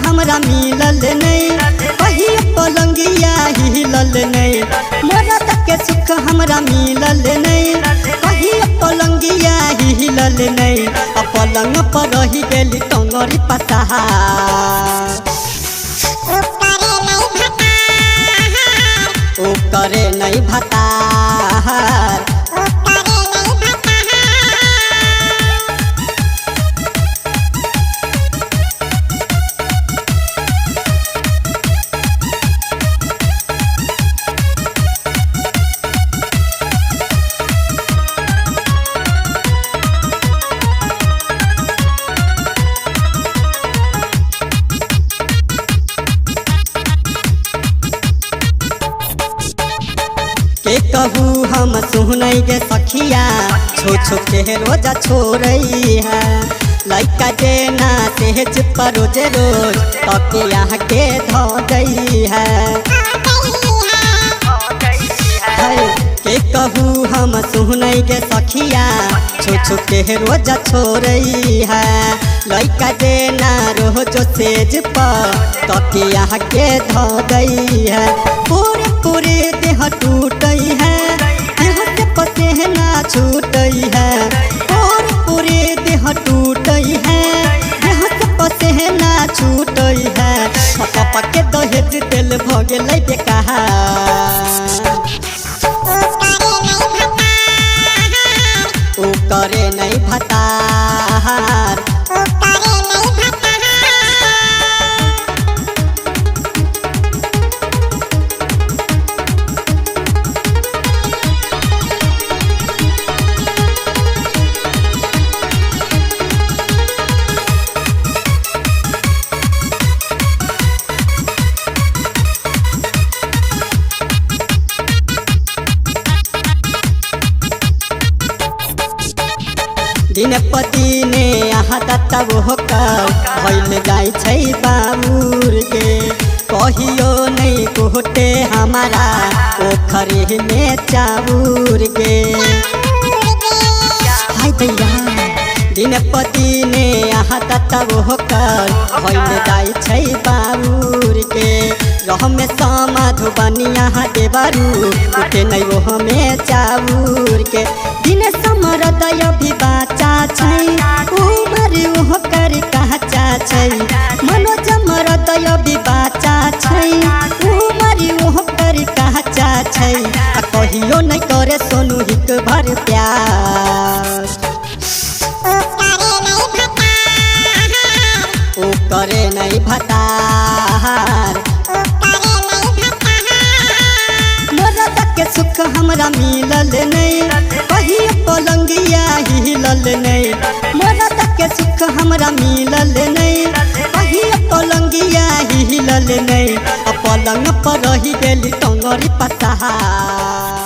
हमरा मिलल नहीं, कहियो पलंगिया हिलल नहीं। मरद के सुख हमरा मिलल नहीं, कहियो पलंगिया हिलल नहीं। पलंग पर रही गेली टंगरी पसार, ओ करे नहीं भतार। के कहू हम सुनई गे सखिया, छो छो के रोजा छोड़ई है। लइका देना तेज पर रोज रोज तके यहाँ के धो गई है। के कहू हम सुनई गे सखिया, छो छो के रोजा छोड़ई है। लइका देना रोज सेज पर तके यहाँ के धो गई है। पूरे पूरे देह टूटई है, देह से पसेना छूटई है। पूरे पूरे देह टूटई है, देह से पसेना छूटई है। पापा के दहेज दिल भ गेलै बेकार, ओ करे नहीं भतार। दिनपति ने यहाँ तब होकर भइल जाय छै बाबूर के। कहियो नहीं कोटे हमारा पोखरी में चाबूर के। हाय दैया दिनपति ने यहाँ तब होकर भइल जाय छै बाबूर के। रह में मधुबनिया देवरू उठे नहीं वो हमें चाबूर के। दिन समरद भी बाचा छै, उमर वो कर काचा छै। मनोज मरद भी बाचा छै, उमर वो कर काचा छै। कहियो नहीं करे सोनू हिक भर प्यार, ओ करे नहीं भतार। मरद के सुख हमरा मिलल नहीं, कहियो पलंगिया हिलल नहीं। मरद के सुख हमरा मिलल नहीं, कहियो पलंगिया हिलल नहीं। पलंग पर रही गेली टंगरी पसार।